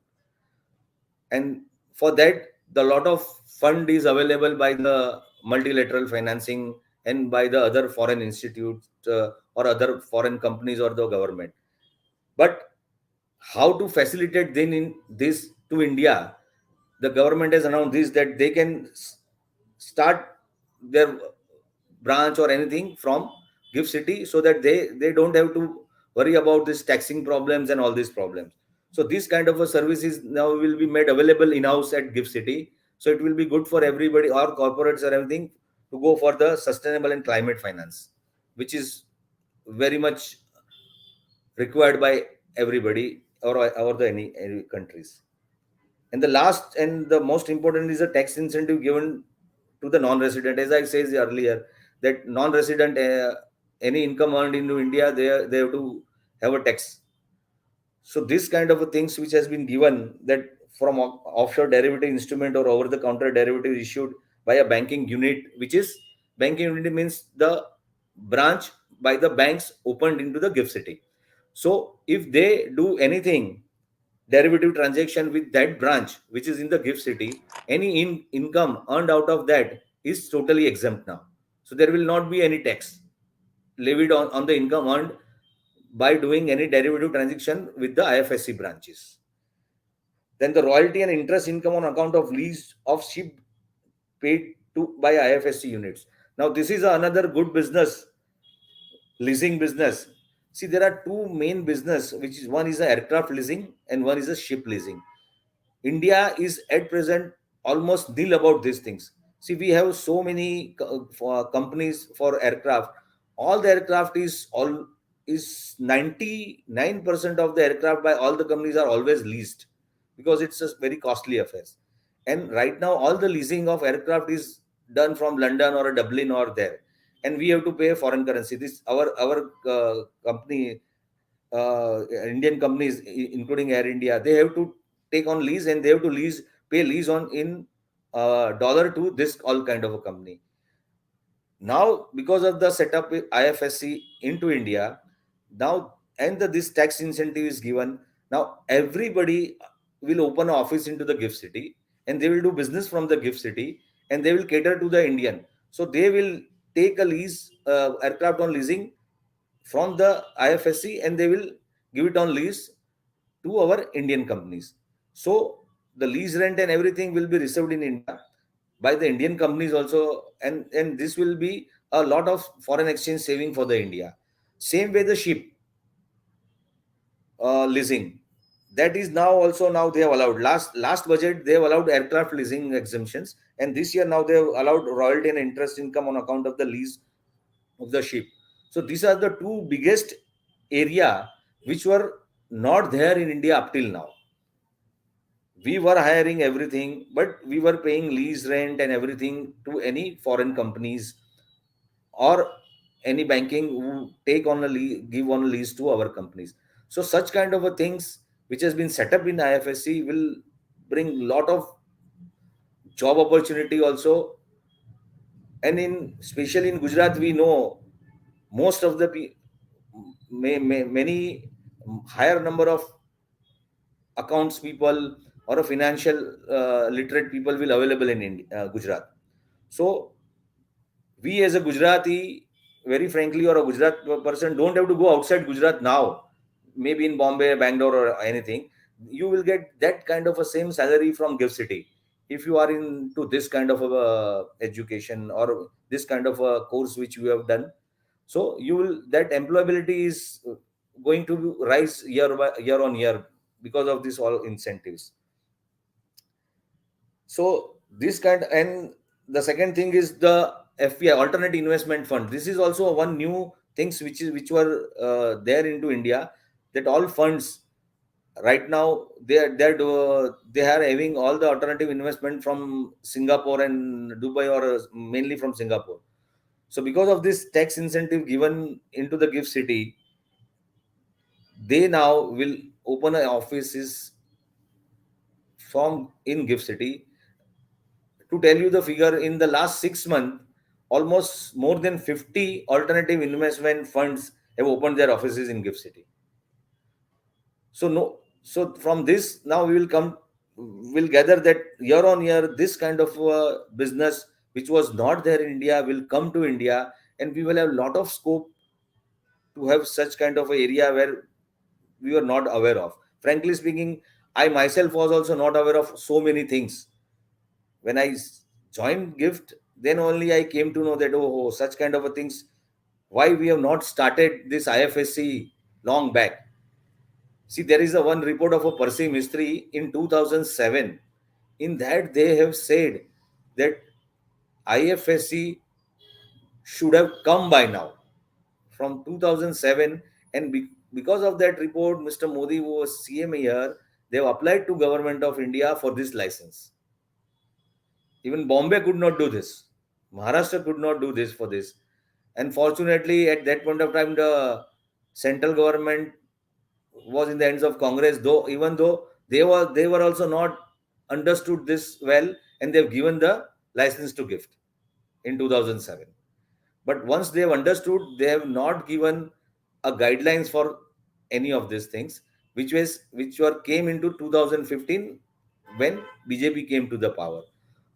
And for that, the lot of fund is available by the multilateral financing and by the other foreign institutes or other foreign companies or the government. But how to facilitate then in this to India? The government has announced this, that they can start their branch or anything from GIFT City, so that they don't have to worry about this taxing problems and all these problems. So this kind of a services now will be made available in house at GIFT City. So it will be good for everybody, or corporates or everything, to go for the sustainable and climate finance, which is very much required by everybody, or the any countries. And the last and the most important is a tax incentive given to the non-resident. As I said earlier, that non-resident, any income earned into India, they have to have a tax. So this kind of a things which has been given, that from offshore derivative instrument or over the counter derivative issued by a banking unit, which is banking unit means the branch by the banks opened into the GIFT City. So if they do anything derivative transaction with that branch which is in the GIFT City, any income earned out of that is totally exempt now. So there will not be any tax levied on the income earned by doing any derivative transaction with the IFSC branches. Then the royalty and interest income on account of lease of ship paid to by IFSC units. Now this is another good business, leasing business. See, there are two main business, which is one is a aircraft leasing and one is a ship leasing. India is at present almost nil about these things. See, we have so many companies for aircraft. All the aircraft is 99% of the aircraft by all the companies are always leased, because it's a very costly affair. And right now, all the leasing of aircraft is done from London or Dublin or there, and we have to pay foreign currency. This our company, Indian companies, including Air India, they have to take on lease, and they have to pay lease on in dollar to this all kind of a company. Now, because of the setup with IFSC into India, now and this tax incentive is given, now everybody will open an office into the GIFT City, and they will do business from the GIFT City, and they will cater to the Indian. So they will take a lease aircraft on leasing from the IFSC, and they will give it on lease to our Indian companies. So the lease rent and everything will be received in India by the Indian companies also, and this will be a lot of foreign exchange saving for the India. Same way the ship leasing, that is now also now they have allowed. Last budget they have allowed aircraft leasing exemptions, and this year now they have allowed royalty and interest income on account of the lease of the ship. So these are the two biggest area which were not there in India up till now. We were hiring everything, but we were paying lease rent and everything to any foreign companies or any banking who take on a give on a lease to our companies. So such kind of a things which has been set up in IFSC will bring lot of job opportunity also, And in especially in Gujarat, we know most of the many higher number of accounts people or a financial literate people will available in India, Gujarat. So we as a Gujarati, very frankly, or a Gujarat person, don't have to go outside Gujarat now. Maybe in Bombay, Bangalore, or anything, you will get that kind of a same salary from Gift City. If you are into this kind of a education or this kind of a course which you have done, so you will that employability is going to rise year on year because of this all incentives. So this kind, and the second thing is the FPI, alternate investment fund. This is also one new things which were there into India, that all funds right now they are having all the alternative investment from Singapore and Dubai, or mainly from Singapore. So because of this tax incentive given into the Gift City, they now will open offices from in Gift City. To tell you the figure, in the last 6 months, almost more than 50 alternative investment funds have opened their offices in Gift City. So no, so from this now we will gather that year on year this kind of business which was not there in India will come to India, and we will have a lot of scope to have such kind of a area where we were not aware of. Frankly speaking, I myself was also not aware of so many things. When I joined Gift, then only I came to know that, oh, such kind of a things, why we have not started this IFSC long back. See, there is a one report of a Percy Mystery in 2007. In that, they have said that IFSC should have come by now from 2007. And because of that report, Mr. Modi, who was CM here, they have applied to Government of India for this license. Even Bombay could not do this. Maharashtra could not do this for this. And fortunately, at that point of time, the central government was in the hands of Congress, though even though they were also not understood this well, and they've given the license to Gift in 2007. But once they have understood, they have not given a guidelines for any of these things, which were came into 2015 when BJP came to the power.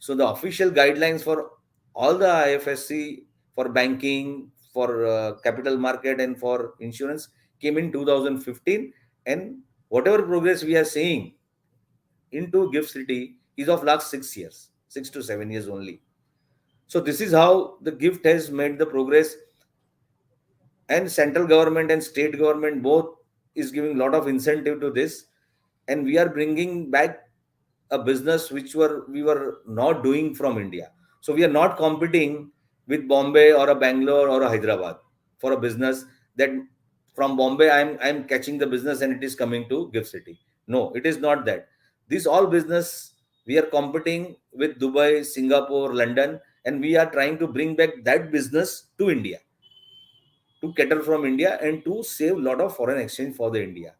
So the official guidelines for all the IFSC, for banking, for capital market, and for insurance came in 2015, and whatever progress we are seeing into Gift City is of last 6 years, 6 to 7 years only. So this is how the Gift has made the progress, and central government and state government both is giving a lot of incentive to this, and we are bringing back a business which we were not doing from India. So we are not competing with Bombay or a Bangalore or a Hyderabad for a business that from Bombay I'm catching the business and it is coming to Gift City. No, it is not that. This all business we are competing with Dubai, Singapore, London, and we are trying to bring back that business to India, to cater from India and to save a lot of foreign exchange for the India.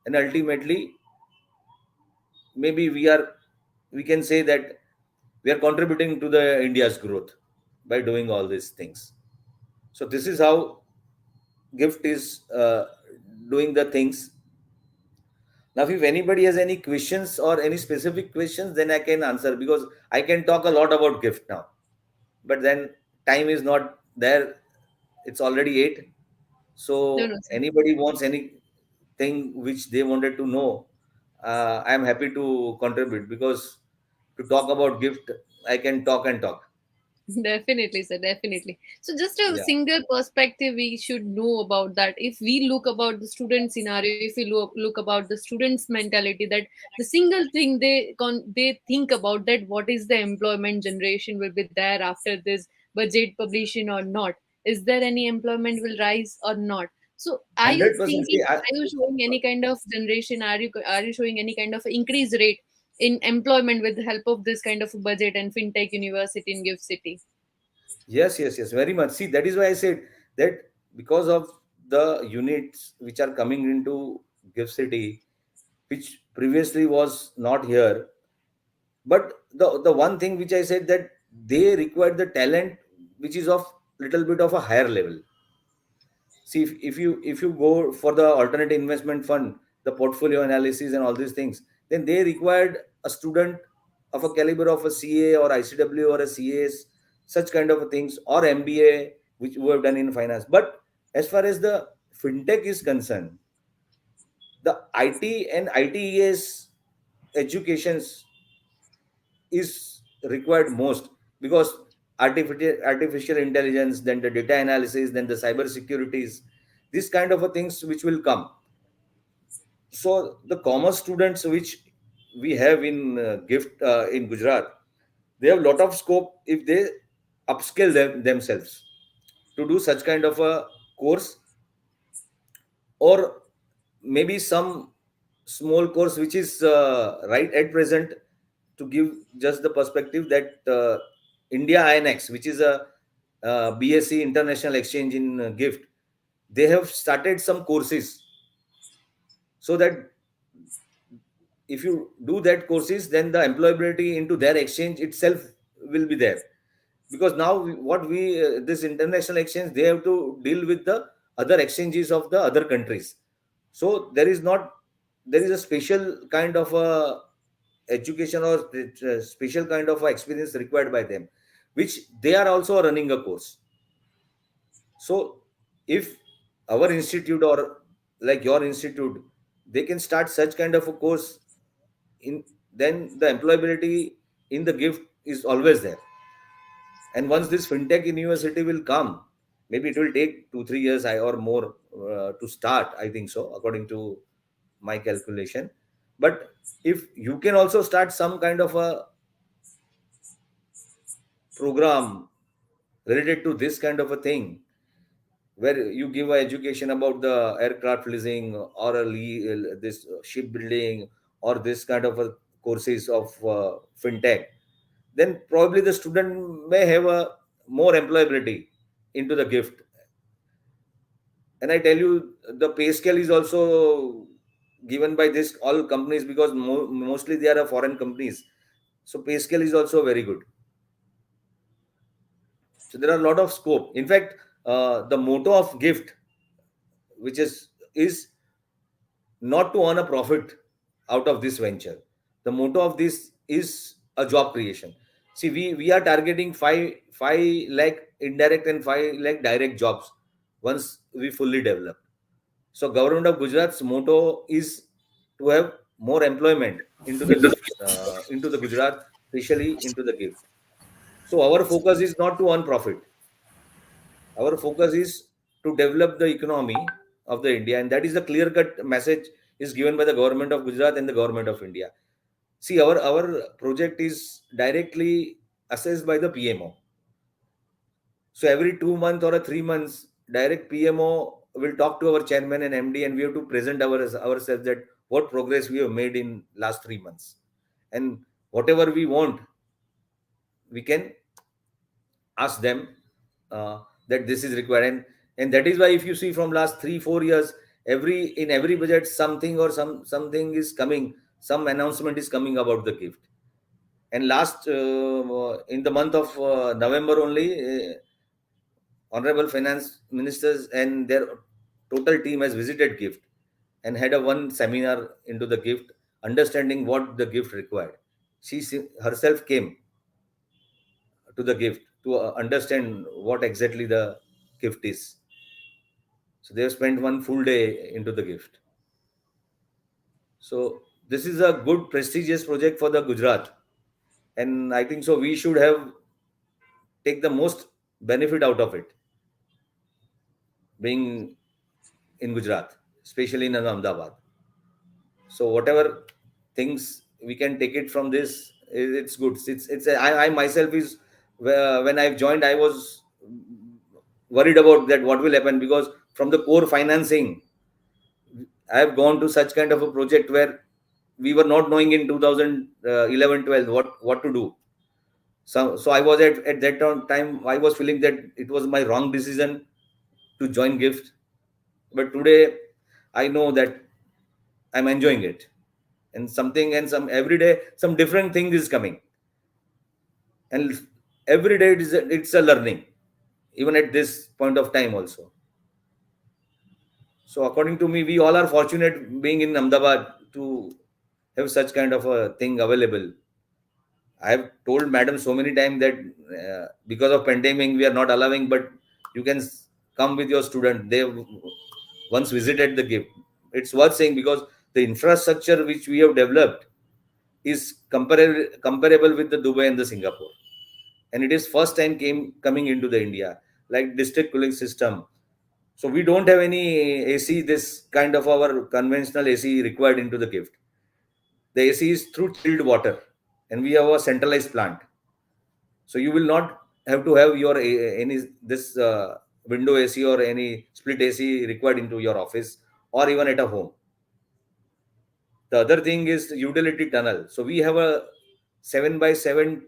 And ultimately, maybe we can say that we are contributing to the India's growth by doing all these things. So this is how Gift is doing the things. Now, if anybody has any questions or any specific questions, then I can answer, because I can talk a lot about Gift now. But then time is not there. It's already 8. No, So no, sir. anybody wants anything which they wanted to know, I am happy to contribute, because to talk about Gift, I can talk and talk. Definitely, sir. Definitely. So, just a Yeah. single perspective we should know about that. If we look about the student scenario, if we look about the students' mentality, that the single thing they think about, that what is the employment generation will be there after this budget publication or not? Is there any employment will rise or not? So, are you 100%. thinking? See, Are you showing any kind of generation? Are you showing any kind of increase rate in employment with the help of this kind of budget and fintech university in Gift City? yes, very much. See, that is why I said that, because of the units which are coming into Gift City, which previously was not here. But the one thing which I said, that they require the talent which is of little bit of a higher level. See, if you go for the alternate investment fund, the portfolio analysis and all these things, then they required a student of a caliber of a CA or ICW or a CAS, such kind of things, or MBA, which we have done in finance. But as far as the fintech is concerned, the IT and ITES educations is required most, because artificial intelligence, then the data analysis, then the cyber securities, these kind of a things which will come. So the commerce students which we have in gift in Gujarat, they have lot of scope if they upskill themselves to do such kind of a course, or maybe some small course which is right at present, to give just the perspective that India INX, which is a BSc international exchange in gift, they have started some courses, so that if you do that courses, then the employability into their exchange itself will be there. Because now what we this international exchange, they have to deal with the other exchanges of the other countries. So there is a special kind of a education, or special kind of a experience required by them, which they are also running a course. So if our institute, or like your institute, they can start such kind of a course in, then the employability in the gift is always there. And once this fintech university will come, maybe it will take 2-3 years or more to start, I think so, according to my calculation. But if you can also start some kind of a program related to this kind of a thing, where you give a education about the aircraft leasing, or this shipbuilding, or this kind of a courses of fintech, then probably the student may have a more employability into the gift. And I tell you, the pay scale is also given by this all companies, because mostly they are foreign companies, so pay scale is also very good. So there are a lot of scope. In fact, the motto of gift, which is not to earn a profit out of this venture. The motto of this is a job creation. See, we are targeting 5 lakh indirect and 5 lakh direct jobs once we fully develop. So government of Gujarat's motto is to have more employment into the Gujarat, especially into the gift. So our focus is not to earn profit. Our focus is to develop the economy of the India, and that is the clear cut message is given by the government of Gujarat and the government of India. See, our project is directly assessed by the PMO. So every 2 months or 3 months, direct PMO will talk to our chairman and MD, and we have to present ourselves that what progress we have made in last 3 months, and whatever we want, we can ask them that this is required. And that is why, if you see from last 3-4 years, in every budget, something or something is coming, some announcement is coming about the gift. And last in the month of November only, honorable finance ministers and their total team has visited gift and had a one seminar into the gift, understanding what the gift required. She herself came to the gift to understand what exactly the gift is. So they have spent one full day into the gift. So this is a good prestigious project for the Gujarat, and I think so we should have take the most benefit out of it, being in Gujarat, especially in Ahmedabad. So whatever things we can take it from this, it's good. I myself is, when I've joined, I was worried about that what will happen, because from the core financing, I have gone to such kind of a project where we were not knowing in 2011-12 what to do. So I was at that time, I was feeling that it was my wrong decision to join gift. But today I know that I'm enjoying it, and some every day some different thing is coming, and every day it's a learning. even at this point of time also. So according to me, we all are fortunate being in Ahmedabad to have such kind of a thing available. I have told madam so many times that because of pandemic we are not allowing, but you can come with your student. They once visited the gift. It's worth saying because the infrastructure which we have developed is comparable with the Dubai and the Singapore, and it is first time coming into the India, like district cooling system. So we don't have any AC, this kind of our conventional AC required into the gift. The AC is through chilled water, and we have a centralized plant. So you will not have to have your any this window AC or any split AC required into your office or even at a home. The other thing is utility tunnel. So we have a 7 by 7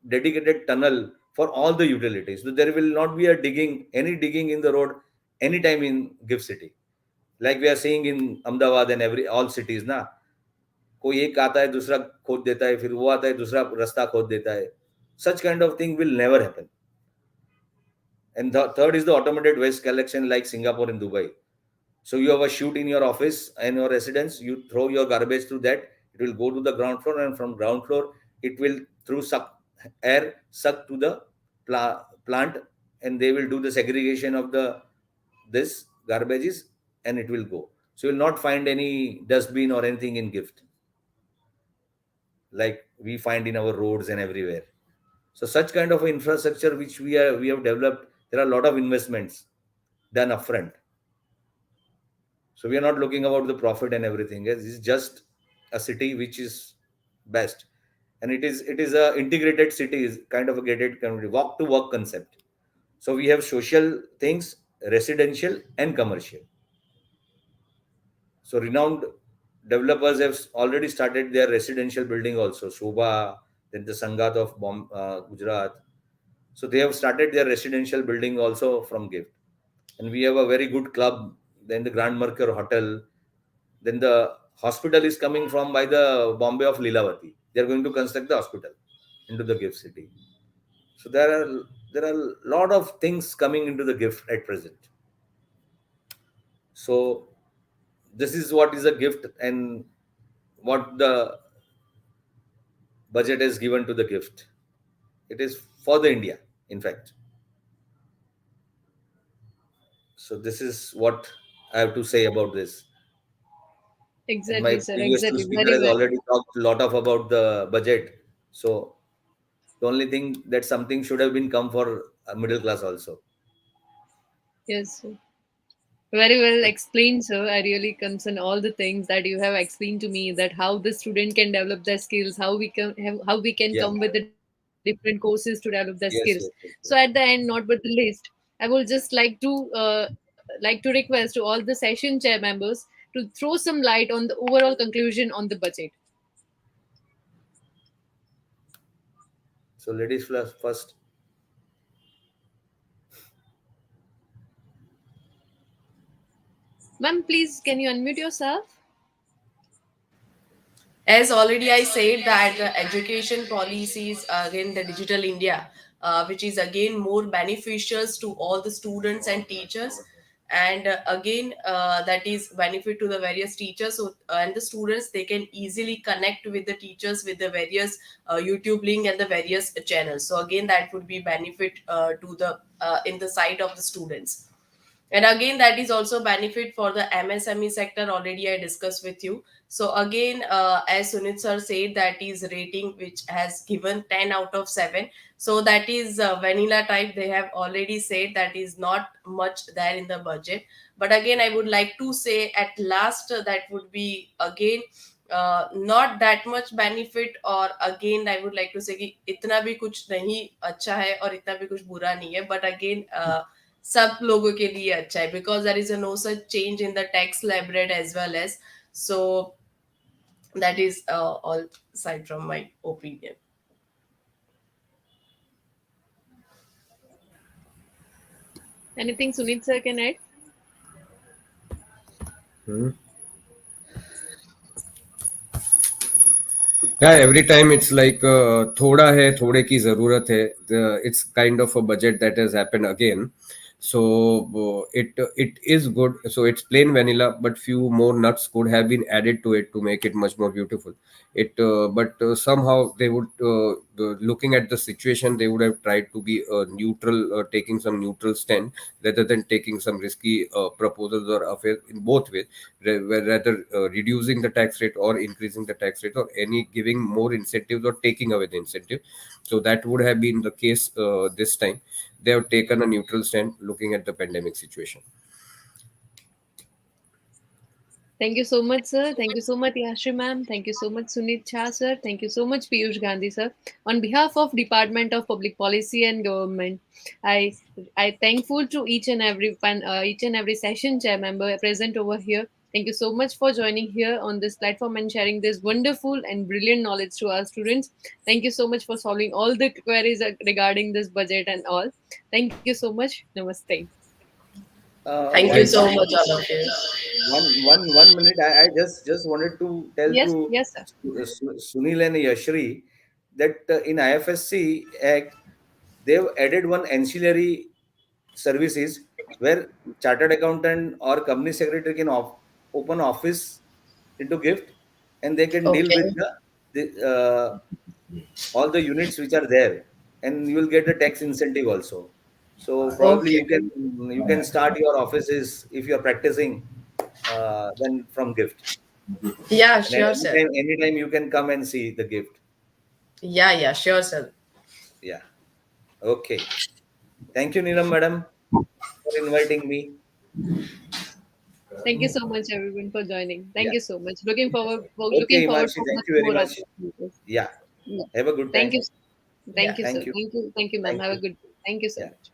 dedicated tunnel for all the utilities. So there will not be any digging in the road anytime in Gift City. Like we are seeing in Ahmedabad and all cities ना, कोई एक आता है दूसरा खोद देता है, फिर वो आता है दूसरा रास्ता खोद देता है. Such kind of thing will never happen. And the third is the automated waste collection like Singapore and Dubai. So you have a chute in your office and your residence, you throw your garbage through that, it will go to the ground floor, and from ground floor it will through air suck to the plant, and they will do the segregation of the this garbages, and it will go. So you will not find any dustbin or anything in gift like we find in our roads and everywhere. So such kind of infrastructure which we have developed, there are a lot of investments done upfront. So we are not looking about the profit and everything. It's just a city which is best, and it is a integrated city, is kind of a gated community, walk to work concept. So we have social things, residential and commercial. So renowned developers have already started their residential building also. Shobha, then the Sangat of Gujarat. So they have started their residential building also from GIFT. And we have a very good club. Then the Grand Mercure Hotel. Then the hospital is coming from by the Bombay of Lilavati. They are going to construct the hospital into the GIFT city. So there are a lot of things coming into the GIFT at present. So this is what is a gift and what the budget is given to the gift. It is for the India, in fact. So this is what I have to say about this. And my Exactly, sir. previous two Exactly. speaker Very has well. already talked a lot of about the budget. So the only thing that something should have been come for a middle class also. Yes, sir. Very well So, explained, sir. I really concern all the things that you have explained to me, that how the student can develop their skills, how we can yeah. come with the different courses to develop their skills. Yes, So yes, at the yes, end, yes. not but the least, I will just like to request to all the session chair members to throw some light on the overall conclusion on the budget. So ladies first. Ma'am, please can you unmute yourself? As already I said that the education policies again the digital India, which is again more beneficial to all the students and teachers, and again that is benefit to the various teachers. So and the students, they can easily connect with the teachers with the various YouTube link and the various channels. So again that would be benefit to the in the side of the students. And again that is also benefit for the MSME sector, already I discussed with you. So again as Sunit sir said, that is rating which has given 10 out of 7. So that is vanilla type, they have already said that is not much there in the budget. But again I would like to say at last that would be again not that much benefit, or again I would like to say कि इतना भी कुछ नहीं अच्छा है और इतना भी कुछ बुरा नहीं है, but again सब लोगों के लिए अच्छा है, because there is a no such change in the tax slab rate as well as. So that is all side from my opinion. Anything Sunit sir can add? Yeah, every time it's like thoda hai thode ki zarurat hai. It's kind of a budget that has happened again. So it is good. So it's plain vanilla, but few more nuts could have been added to it to make it much more beautiful. It but somehow they would looking at the situation, they would have tried to be neutral, taking some neutral stand rather than taking some risky proposals or affairs in both ways, rather reducing the tax rate or increasing the tax rate, or any giving more incentives or taking away the incentive. So that would have been the case this time. They have taken a neutral stand looking at the pandemic situation. Thank you so much, sir. Thank you so much, Yashri ma'am. Thank you so much, Sunit Shah, sir. Thank you so much, Piyush Gandhi, sir. On behalf of Department of Public Policy and Government, I I thankful to each and every session chair member present over here. Thank you so much for joining here on this platform and sharing this wonderful and brilliant knowledge to our students. Thank you so much for solving all the queries regarding this budget and all. Thank you so much. Namaste. Thank you One Thank so you. much, all of you. one minute. I just wanted to tell Yes, to yes, sir. Sunil and Yashri that in IFSC Act they've added one ancillary services where chartered accountant or company secretary can open office into gift, and they can deal with Okay. the all the units which are there, and you will get the tax incentive also. So probably Okay. you can start your offices if you are practicing then from gift, Yeah, and at sure, sir. anytime you can come and see the gift. Yeah, yeah, sure, sir. Yeah. Okay. Thank you, Neelam madam, for inviting me. Thank you so much, everyone, for joining. Thank Yeah. you so much. Looking Okay, forward Himanshi. for Thank much you very more much. opportunities. Yeah. Yeah. Have a good Thank you. time. Yeah. Thank you, sir. Thank you. Thank you, ma'am. Thank Have a you. good day. Thank you so Yeah. much.